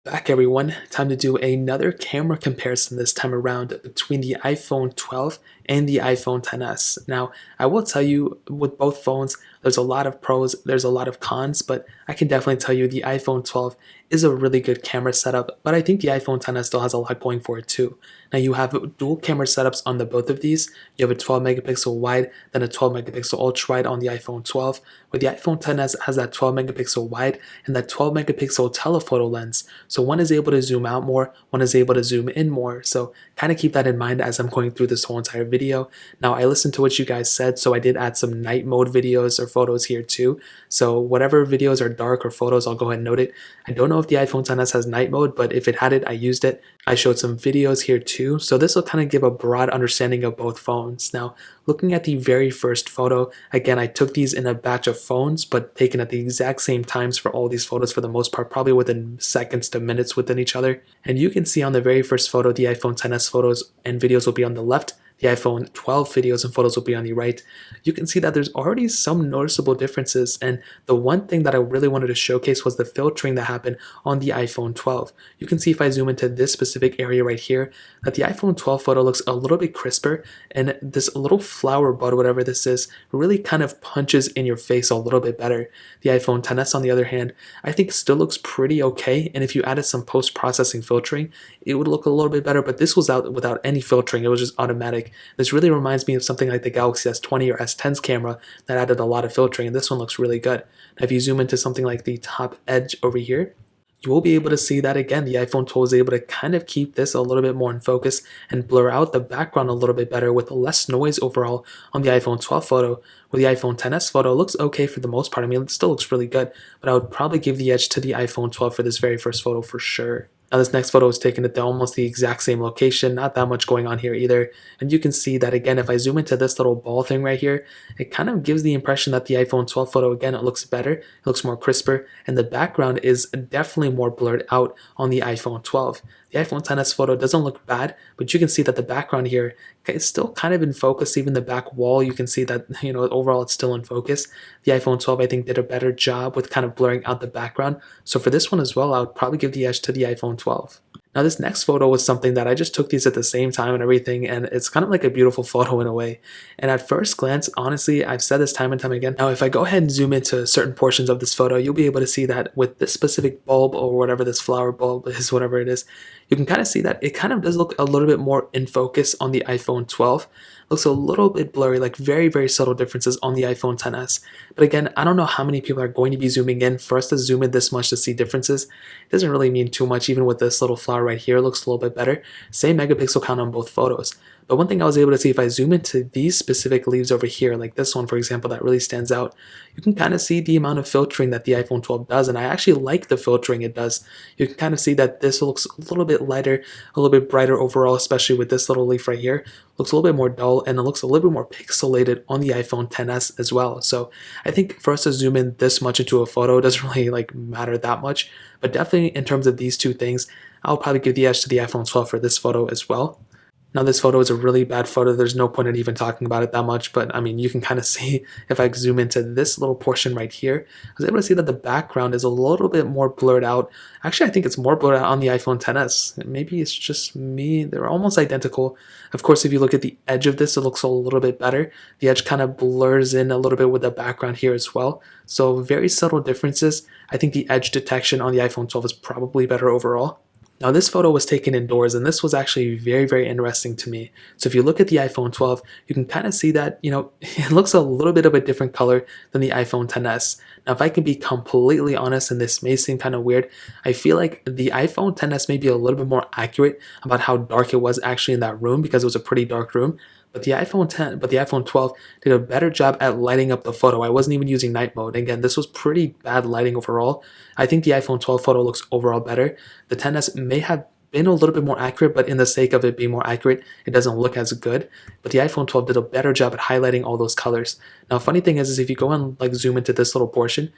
Back everyone, time to do another camera comparison this time around between the iPhone 12 and the iPhone XS. Now, I will tell you with both phones, there's a lot of pros, there's a lot of cons, but I can definitely tell you the iPhone 12 is a really good camera setup, but I think the iPhone XS still has a lot going for it too. Now you have dual camera setups on the both of these. You have a 12 megapixel wide, then a 12 megapixel ultra wide on the iPhone 12, where the iPhone XS has that 12 megapixel wide and that 12 megapixel telephoto lens. So one is able to zoom out more, one is able to zoom in more. So kind of keep that in mind as I'm going through this whole entire video. Now I listened to what you guys said, so I did add some night mode videos or photos here too. So whatever videos are dark or photos, I'll go ahead and note it. I don't know if the iPhone XS has night mode, but if it had it, I used it. I showed some videos here too. So this will kind of give a broad understanding of both phones. Now, looking at the very first photo, again, I took these in a batch of phones, but taken at the exact same times for all these photos for the most part, probably within seconds to minutes within each other. And you can see on the very first photo, the iPhone XS photos and videos will be on the left. The iPhone 12 videos and photos will be on the right. You can see that there's already some noticeable differences, and the one thing that I really wanted to showcase was the filtering that happened on the iPhone 12. You can see if I zoom into this specific area right here, that the iPhone 12 photo looks a little bit crisper, and this little flower bud, whatever this is, really kind of punches in your face a little bit better. The iPhone XS, on the other hand, I think still looks pretty okay, and if you added some post-processing filtering, it would look a little bit better, but this was out without any filtering. It was just automatic. This really reminds me of something like the Galaxy S20 or S10's camera that added a lot of filtering, and this one looks really good. Now, if you zoom into something like the top edge over here, you will be able to see that again, the iPhone 12 is able to kind of keep this a little bit more in focus and blur out the background a little bit better with less noise overall on the iPhone 12 photo. With the iPhone XS photo, it looks okay for the most part. I mean, it still looks really good, but I would probably give the edge to the iPhone 12 for this very first photo for sure. Now this next photo is taken at almost the exact same location, not that much going on here either. And you can see that again, if I zoom into this little ball thing right here, it kind of gives the impression that the iPhone 12 photo, again, it looks better, it looks more crisper, and the background is definitely more blurred out on the iPhone 12. The iPhone XS photo doesn't look bad, but you can see that the background here is still kind of in focus. Even the back wall, you can see that, overall it's still in focus. The iPhone 12, I think, did a better job with kind of blurring out the background. So for this one as well, I would probably give the edge to the iPhone 12. Now this next photo was something that I just took these at the same time and everything, and it's kind of like a beautiful photo in a way. And at first glance, honestly, I've said this time and time again. Now if I go ahead and zoom into certain portions of this photo, you'll be able to see that with this specific bulb or whatever this flower bulb is, whatever it is, you can kind of see that it kind of does look a little bit more in focus on the iPhone 12. Looks a little bit blurry, like very, very subtle differences on the iPhone XS. But again, I don't know how many people are going to be zooming in. For us to zoom in this much to see differences, it doesn't really mean too much. Even with this little flower right here, it looks a little bit better. Same megapixel count on both photos. But one thing I was able to see, if I zoom into these specific leaves over here, like this one, for example, that really stands out, you can kind of see the amount of filtering that the iPhone 12 does, and I actually like the filtering it does. You can kind of see that this looks a little bit lighter, a little bit brighter overall, especially with this little leaf right here. Looks a little bit more dull, and it looks a little bit more pixelated on the iPhone XS as well. So I think for us to zoom in this much into a photo doesn't really matter that much, but definitely in terms of these two things, I'll probably give the edge to the iPhone 12 for this photo as well. Now this photo is a really bad photo. There's no point in even talking about it that much, but I mean, you can kind of see if I zoom into this little portion right here, I was able to see that the background is a little bit more blurred out. Actually, I think it's more blurred out on the iPhone XS. Maybe it's just me. They're almost identical. Of course, if you look at the edge of this, it looks a little bit better. The edge kind of blurs in a little bit with the background here as well. So very subtle differences. I think the edge detection on the iPhone 12 is probably better overall. Now this photo was taken indoors, and this was actually very, very interesting to me. So if you look at the iPhone 12, you can kind of see that, it looks a little bit of a different color than the iPhone XS. Now if I can be completely honest, and this may seem kind of weird, I feel like the iPhone XS may be a little bit more accurate about how dark it was actually in that room, because it was a pretty dark room. But the iPhone 12 did a better job at lighting up the photo. I wasn't even using night mode. Again, this was pretty bad lighting overall. I think the iPhone 12 photo looks overall better. The XS may have been a little bit more accurate, but in the sake of it being more accurate, it doesn't look as good. But the iPhone 12 did a better job at highlighting all those colors. Now, funny thing is if you go and zoom into this little portion,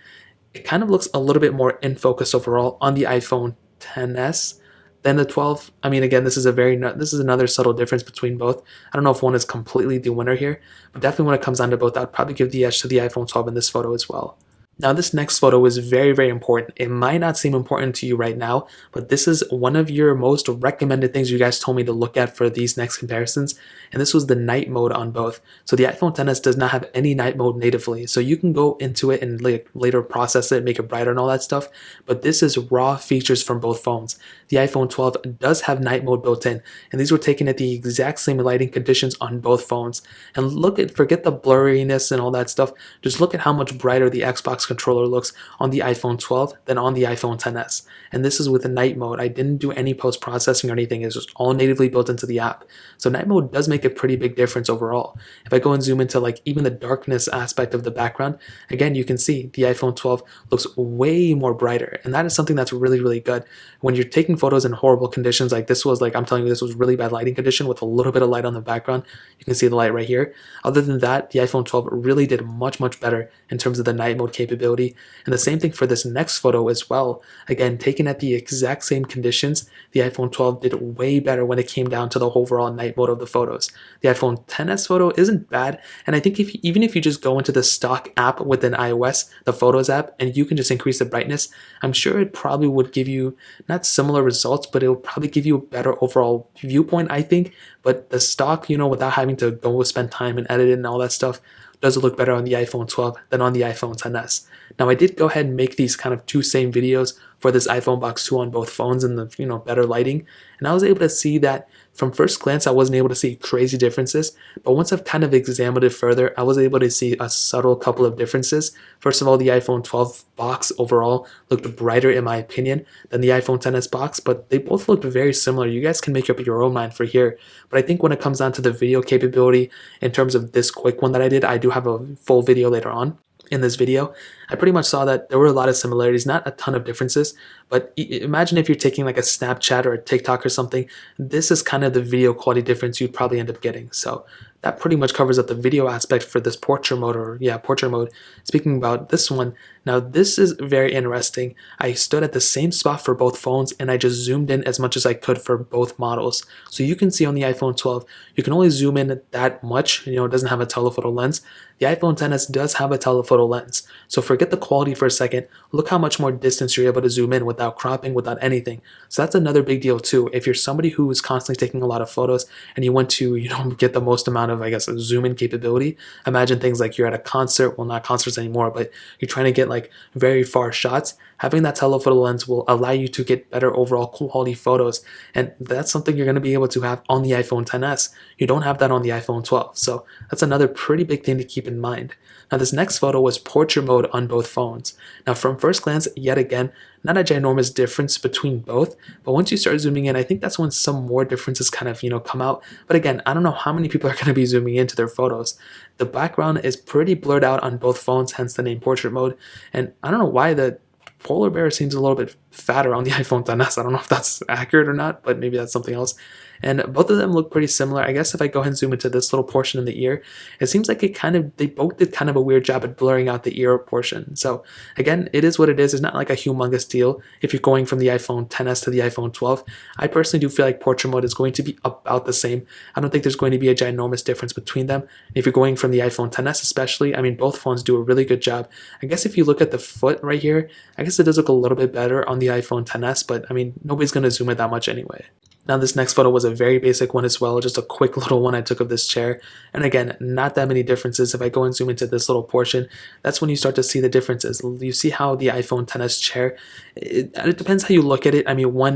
it kind of looks a little bit more in focus overall on the iPhone XS. Then the 12, I mean, again, this is another subtle difference between both. I don't know if one is completely the winner here, but definitely when it comes down to both, I'd probably give the edge to the iPhone 12 in this photo as well. Now, this next photo is very, very important. It might not seem important to you right now, but this is one of your most recommended things you guys told me to look at for these next comparisons. And this was the night mode on both. So the iPhone XS does not have any night mode natively. So you can go into it and later process it, make it brighter and all that stuff. But this is raw features from both phones. The iPhone 12 does have night mode built in, and these were taken at the exact same lighting conditions on both phones. And forget the blurriness and all that stuff. Just look at how much brighter the Xbox controller looks on the iPhone 12 than on the iPhone XS. And this is with the night mode. I didn't do any post-processing or anything. It's just all natively built into the app. So night mode does make a pretty big difference overall. If I go and zoom into like even the darkness aspect of the background, again, you can see the iPhone 12 looks way more brighter. And that is something that's really, really good. When you're taking photos in horrible conditions, like this was like, I'm telling you, this was really bad lighting condition with a little bit of light on the background. You can see the light right here. Other than that, the iPhone 12 really did much, much better in terms of the night mode capability. And the same thing for this next photo as well. Again, taken at the exact same conditions, the iPhone 12 did way better when it came down to the overall night mode of the photos. The iPhone XS photo isn't bad, and I think even if you just go into the stock app within iOS, the Photos app, and you can just increase the brightness, I'm sure it probably would give you not similar results, but it will probably give you a better overall viewpoint, I think. But the stock, without having to go spend time and edit it and all that stuff, does look better on the iPhone 12 than on the iPhone XS. Now, I did go ahead and make these kind of two same videos for this iPhone Box 2 on both phones and the better lighting, and I was able to see that from first glance I wasn't able to see crazy differences, but once I've kind of examined it further, I was able to see a subtle couple of differences. First of all, the iPhone 12 box overall looked brighter in my opinion than the iPhone XS box, but they both looked very similar. You guys can make up your own mind for here, but I think when it comes down to the video capability in terms of this quick one that I do have a full video later on. In this video, I pretty much saw that there were a lot of similarities, not a ton of differences, but imagine if you're taking like a Snapchat or a TikTok or something, this is kind of the video quality difference you'd probably end up getting. So that pretty much covers up the video aspect for this portrait mode, portrait mode. Speaking about this one, now this is very interesting. I stood at the same spot for both phones and I just zoomed in as much as I could for both models. So you can see on the iPhone 12, you can only zoom in that much, it doesn't have a telephoto lens. The iPhone XS does have a telephoto lens. So forget the quality for a second, look how much more distance you're able to zoom in without cropping, without anything. So that's another big deal too. If you're somebody who is constantly taking a lot of photos and you want to, get the most amount of, zoom in capability, imagine things like you're at a concert, well, not concerts anymore, but you're trying to get like very far shots. Having that telephoto lens will allow you to get better overall quality photos, and that's something you're going to be able to have on the iPhone XS. You don't have that on the iPhone 12, so that's another pretty big thing to keep in mind. Now, this next photo was portrait mode on both phones. Now, from first glance, yet again, not a ginormous difference between both, but once you start zooming in, I think that's when some more differences kind of, come out. But again, I don't know how many people are going to be zooming into their photos. The background is pretty blurred out on both phones, hence the name portrait mode, and I don't know why the polar bear seems a little bit fatter on the iPhone XS. I don't know if that's accurate or not, but maybe that's something else. And both of them look pretty similar. I guess if I go ahead and zoom into this little portion in the ear, it seems like they both did kind of a weird job at blurring out the ear portion. So again, it is what it is. It's not like a humongous deal if you're going from the iPhone XS to the iPhone 12. I personally do feel like portrait mode is going to be about the same. I don't think there's going to be a ginormous difference between them. If you're going from the iPhone XS especially, both phones do a really good job. I guess if you look at the foot right here, I guess it does look a little bit better on the iPhone XS, but nobody's going to zoom it that much anyway. Now, this next photo was a very basic one as well, just a quick little one I took of this chair. And again, not that many differences. If I go and zoom into this little portion, that's when you start to see the differences. You see how the iPhone XS chair, it depends how you look at it.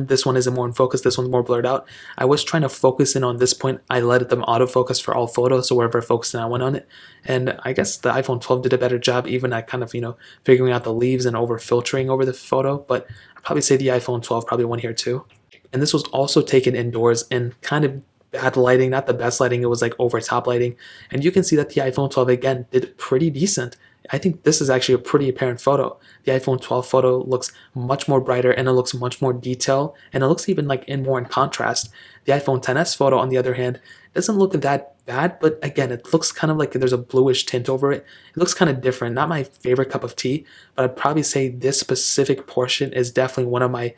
This one isn't more in focus, this one's more blurred out. I was trying to focus in on this point. I let them autofocus for all photos, so wherever I focused in, I went on it. And I guess the iPhone 12 did a better job even at kind of, figuring out the leaves and over filtering over the photo. But I'd probably say the iPhone 12 probably won here too. And this was also taken indoors and kind of bad lighting, not the best lighting, it was like over top lighting. And you can see that the iPhone 12 again did pretty decent. I think this is actually a pretty apparent photo. The iPhone 12 photo looks much more brighter and it looks much more detail and it looks even like more in contrast. The iPhone XS photo on the other hand doesn't look that bad, but again, it looks kind of like there's a bluish tint over it. It looks kind of different. Not my favorite cup of tea, but I'd probably say this specific portion is definitely one of my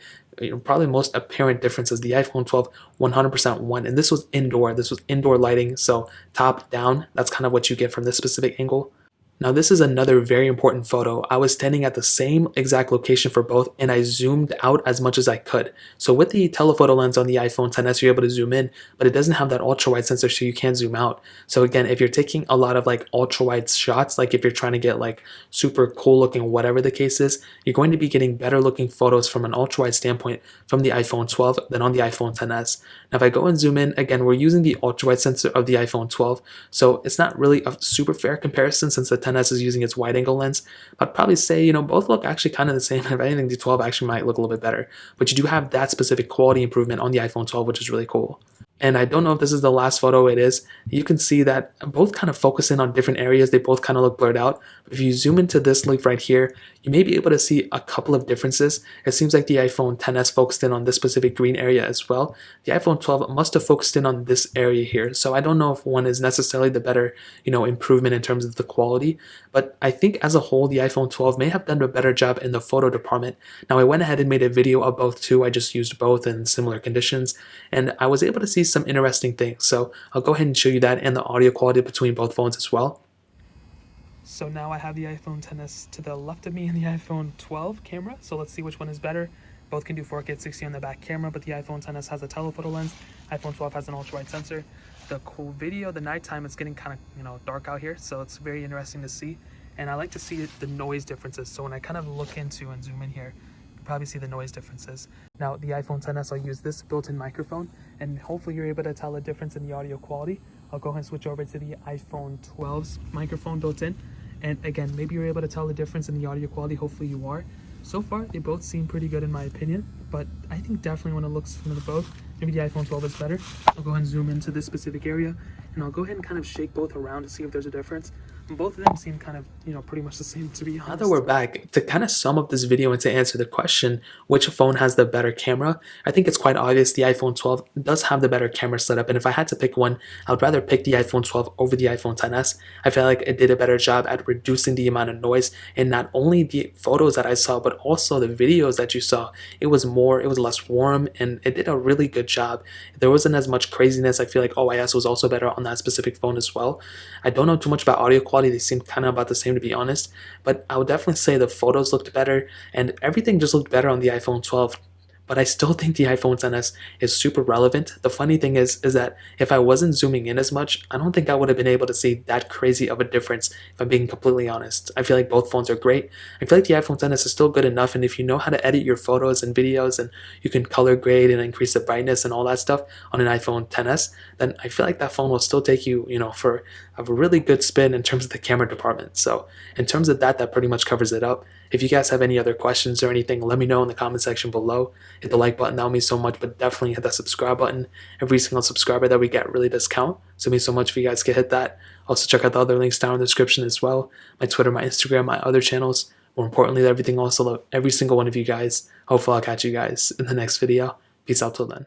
probably most apparent differences. The iPhone 12 100% won, and this was indoor lighting, so top down, that's kind of what you get from this specific angle. Now this is another very important photo. I was standing at the same exact location for both and I zoomed out as much as I could. So with the telephoto lens on the iPhone XS, you're able to zoom in, but it doesn't have that ultra wide sensor, so you can't zoom out. So again, if you're taking a lot of like ultra wide shots, like if you're trying to get like super cool looking, whatever the case is, you're going to be getting better looking photos from an ultra wide standpoint from the iPhone 12 than on the iPhone XS. Now if I go and zoom in, again, we're using the ultra wide sensor of the iPhone 12, so it's not really a super fair comparison since the XS is using its wide angle lens. I'd probably say, both look actually kind of the same. If anything, the 12 actually might look a little bit better. But you do have that specific quality improvement on the iPhone 12, which is really cool. And I don't know if this is the last photo. It is. You can see that both kind of focus in on different areas. They both kind of look blurred out. But if you zoom into this leaf right here, you may be able to see a couple of differences. It seems like the iPhone XS focused in on this specific green area as well. The iPhone 12 must have focused in on this area here. So I don't know if one is necessarily the better, improvement in terms of the quality. But I think as a whole, the iPhone 12 may have done a better job in the photo department. Now I went ahead and made a video of both too. I just used both in similar conditions, and I was able to see some interesting things. So I'll go ahead and show you that and the audio quality between both phones as well. So now I have the iPhone XS to the left of me and the iPhone 12 camera. So let's see which one is better. Both can do 4K at 60 on the back camera, but the iPhone XS has a telephoto lens. iPhone 12 has an ultra-wide sensor. The cool video, the nighttime, it's getting kind of, dark out here, so it's very interesting to see. And I like to see the noise differences. So when I kind of look into and zoom in here, you probably see the noise differences. Now the iPhone XS, I'll use this built-in microphone, and hopefully you're able to tell a difference in the audio quality. I'll go ahead and switch over to the iPhone 12's microphone built in. And again, maybe you're able to tell the difference in the audio quality. Hopefully you are. So far, they both seem pretty good in my opinion, but I think definitely when it looks from the both, maybe the iPhone 12 is better. I'll go ahead and zoom into this specific area, and I'll go ahead and kind of shake both around to see if there's a difference. And both of them seem kind of, pretty much the same, to be honest. Now that we're back, to kind of sum up this video and to answer the question, which phone has the better camera, I think it's quite obvious the iPhone 12 does have the better camera setup, and if I had to pick one, I would rather pick the iPhone 12 over the iPhone XS. I feel like it did a better job at reducing the amount of noise, and not only the photos that I saw, but also the videos that you saw. It was less warm, and it did a really good job. There wasn't as much craziness. I feel like OIS was also better on that specific phone as well. I don't know too much about audio quality. They seem kind of about the same, to be honest, but I would definitely say the photos looked better and everything just looked better on the iPhone 12. But I still think the iPhone XS is super relevant. The funny thing is that if I wasn't zooming in as much, I don't think I would have been able to see that crazy of a difference, if I'm being completely honest. I feel like both phones are great. I feel like the iPhone XS is still good enough, and if you know how to edit your photos and videos, and you can color grade and increase the brightness and all that stuff on an iPhone XS, then I feel like that phone will still take you, for a really good spin in terms of the camera department. So in terms of that pretty much covers it up. If you guys have any other questions or anything, let me know in the comment section below. Hit the like button, that would mean so much, but definitely hit that subscribe button. Every single subscriber that we get really does count, so it means so much if you guys could hit that. Also check out the other links down in the description as well. My Twitter, my Instagram, my other channels. More importantly, everything else, I love every single one of you guys. Hopefully I'll catch you guys in the next video. Peace out till then.